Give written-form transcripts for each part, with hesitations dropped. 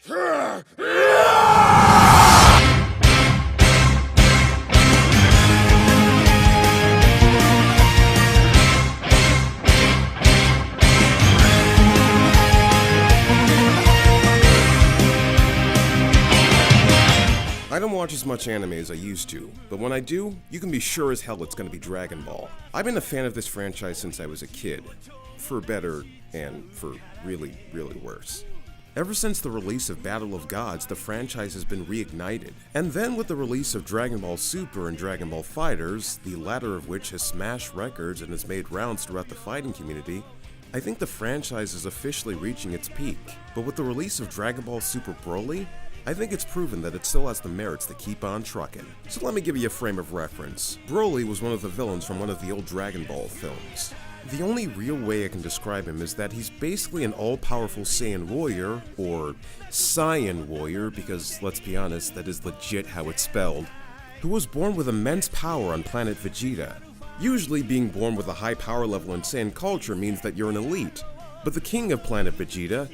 I don't watch as much anime as I used to, but when I do, you can be sure as hell it's gonna be Dragon Ball. I've been a fan of this franchise since I was a kid, for better and for really, really worse. Ever since the release of Battle of Gods, the franchise has been reignited, and then with the release of Dragon Ball Super and Dragon Ball FighterZ, the latter of which has smashed records and has made rounds throughout the fighting community, I think the franchise is officially reaching its peak. But with the release of Dragon Ball Super BROLY, I think it's proven that it still has the merits to keep on trucking. So let me give you a frame of reference. BROLY was one of the villains from one of the old Dragon Ball films. The only real way I can describe him is that he's basically an all-powerful Saiyan warrior, or Saiyan warrior, because let's be honest, that is legit how it's spelled, who was born with immense power on planet Vegeta. Usually being born with a high power level in Saiyan culture means that you're an elite, but the king of planet Vegeta,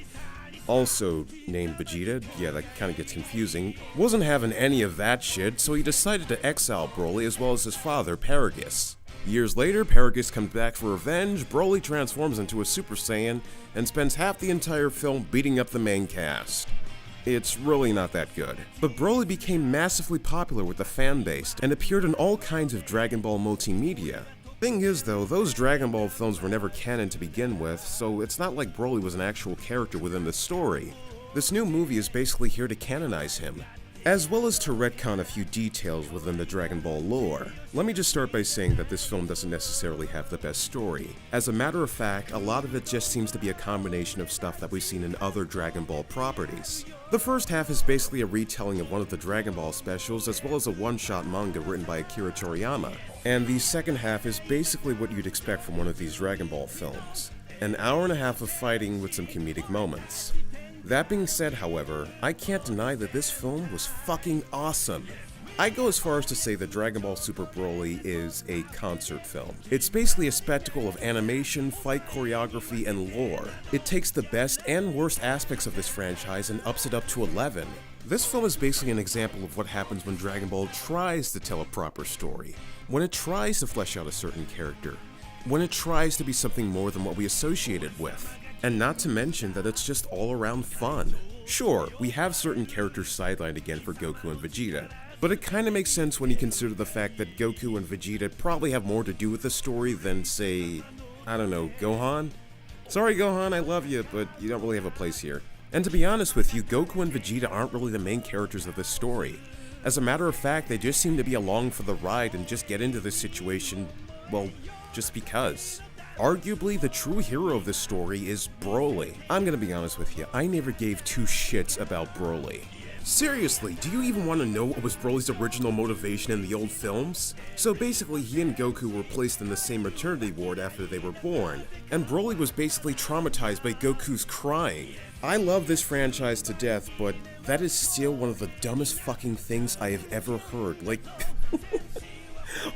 also named Vegeta, yeah, that kinda gets confusing, wasn't having any of that shit, so he decided to exile BROLY as well as his father, Paragus. Years later, Paragus comes back for revenge, BROLY transforms into a Super Saiyan, and spends half the entire film beating up the main cast. It's really not that good. But BROLY became massively popular with the fan base, and appeared in all kinds of Dragon Ball multimedia. Thing is though, those Dragon Ball films were never canon to begin with, so it's not like BROLY was an actual character within the story. This new movie is basically here to canonize him, as well as to retcon a few details within the Dragon Ball lore. Let me just start by saying that this film doesn't necessarily have the best story. As a matter of fact, a lot of it just seems to be a combination of stuff that we've seen in other Dragon Ball properties. The first half is basically a retelling of one of the Dragon Ball specials, as well as a one-shot manga written by Akira Toriyama. And the second half is basically what you'd expect from one of these Dragon Ball films. An hour and a half of fighting with some comedic moments. That being said, however, I can't deny that this film was fucking awesome. I go as far as to say that Dragon Ball Super BROLY is a concert film. It's basically a spectacle of animation, fight choreography, and lore. It takes the best and worst aspects of this franchise and ups it up to 11. This film is basically an example of what happens when Dragon Ball tries to tell a proper story, when it tries to flesh out a certain character, when it tries to be something more than what we associate it with. And not to mention that it's just all around fun. Sure, we have certain characters sidelined again for Goku and Vegeta, but it kinda makes sense when you consider the fact that Goku and Vegeta probably have more to do with the story than, say, I don't know, Gohan? Sorry Gohan, I love you, but you don't really have a place here. And to be honest with you, Goku and Vegeta aren't really the main characters of this story. As a matter of fact, they just seem to be along for the ride and just get into this situation, well, just because. Arguably, the true hero of this story is BROLY. I'm gonna be honest with you, I never gave two shits about BROLY. Seriously, do you even want to know what was BROLY's original motivation in the old films? So basically, he and Goku were placed in the same maternity ward after they were born, and BROLY was basically traumatized by Goku's crying. I love this franchise to death, but that is still one of the dumbest fucking things I have ever heard. Like,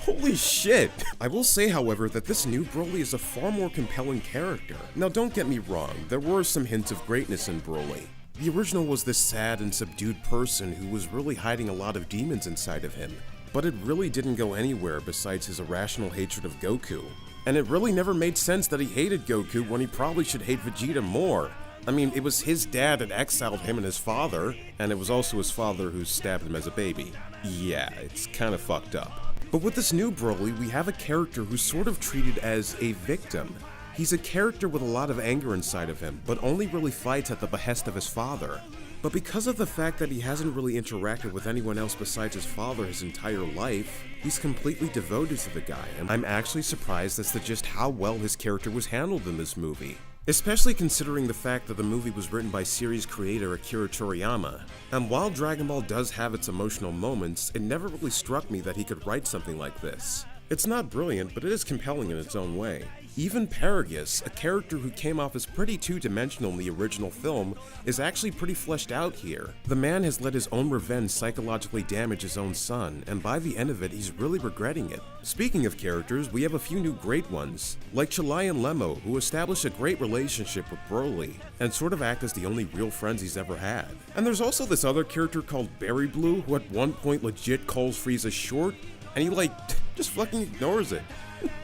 holy shit! I will say, however, that this new BROLY is a far more compelling character. Now don't get me wrong, there were some hints of greatness in BROLY. The original was this sad and subdued person who was really hiding a lot of demons inside of him. But it really didn't go anywhere besides his irrational hatred of Goku. And it really never made sense that he hated Goku when he probably should hate Vegeta more. I mean, it was his dad that exiled him and his father, and it was also his father who stabbed him as a baby. Yeah, it's kinda fucked up. But with this new BROLY, we have a character who's sort of treated as a victim. He's a character with a lot of anger inside of him, but only really fights at the behest of his father. But because of the fact that he hasn't really interacted with anyone else besides his father his entire life, he's completely devoted to the guy, and I'm actually surprised as to just how well his character was handled in this movie. Especially considering the fact that the movie was written by series creator Akira Toriyama. And while Dragon Ball does have its emotional moments, it never really struck me that he could write something like this. It's not brilliant, but it is compelling in its own way. Even Paragus, a character who came off as pretty two-dimensional in the original film, is actually pretty fleshed out here. The man has let his own revenge psychologically damage his own son, and by the end of it, he's really regretting it. Speaking of characters, we have a few new great ones, like Chalai and Lemo, who establish a great relationship with BROLY, and sort of act as the only real friends he's ever had. And there's also this other character called Berry Blue, who at one point legit calls Frieza short, and he just fucking ignores it.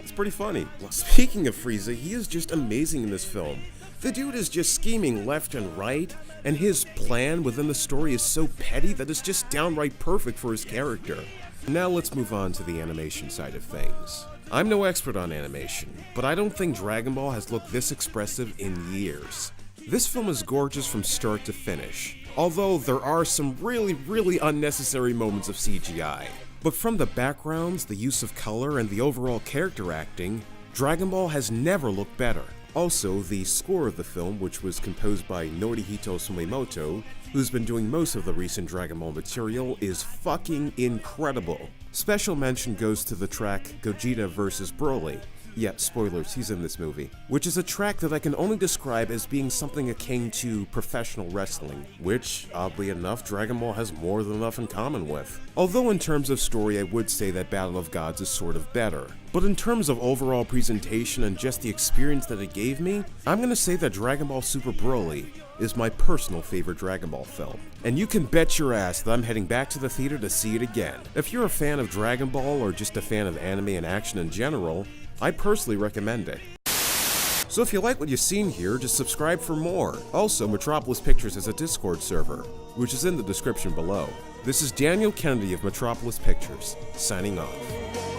It's pretty funny. Well, speaking of Frieza, he is just amazing in this film. The dude is just scheming left and right, and his plan within the story is so petty that it's just downright perfect for his character. Now let's move on to the animation side of things. I'm no expert on animation, but I don't think Dragon Ball has looked this expressive in years. This film is gorgeous from start to finish, although there are some really unnecessary moments of CGI. But from the backgrounds, the use of color, and the overall character acting, Dragon Ball has never looked better. Also, the score of the film, which was composed by Norihito Sumimoto, who's been doing most of the recent Dragon Ball material, is fucking incredible. Special mention goes to the track Gogeta vs. Broly. Yeah, spoilers, he's in this movie. Which is a track that I can only describe as being something akin to professional wrestling, which, oddly enough, Dragon Ball has more than enough in common with. Although in terms of story, I would say that Battle of Gods is sort of better. But in terms of overall presentation and just the experience that it gave me, I'm gonna say that Dragon Ball Super Broly is my personal favorite Dragon Ball film. And you can bet your ass that I'm heading back to the theater to see it again. If you're a fan of Dragon Ball or just a fan of anime and action in general, I personally recommend it. So if you like what you've seen here, just subscribe for more. Also, Metropolis Pictures has a Discord server, which is in the description below. This is Daniel Kennedy of Metropolis Pictures, signing off.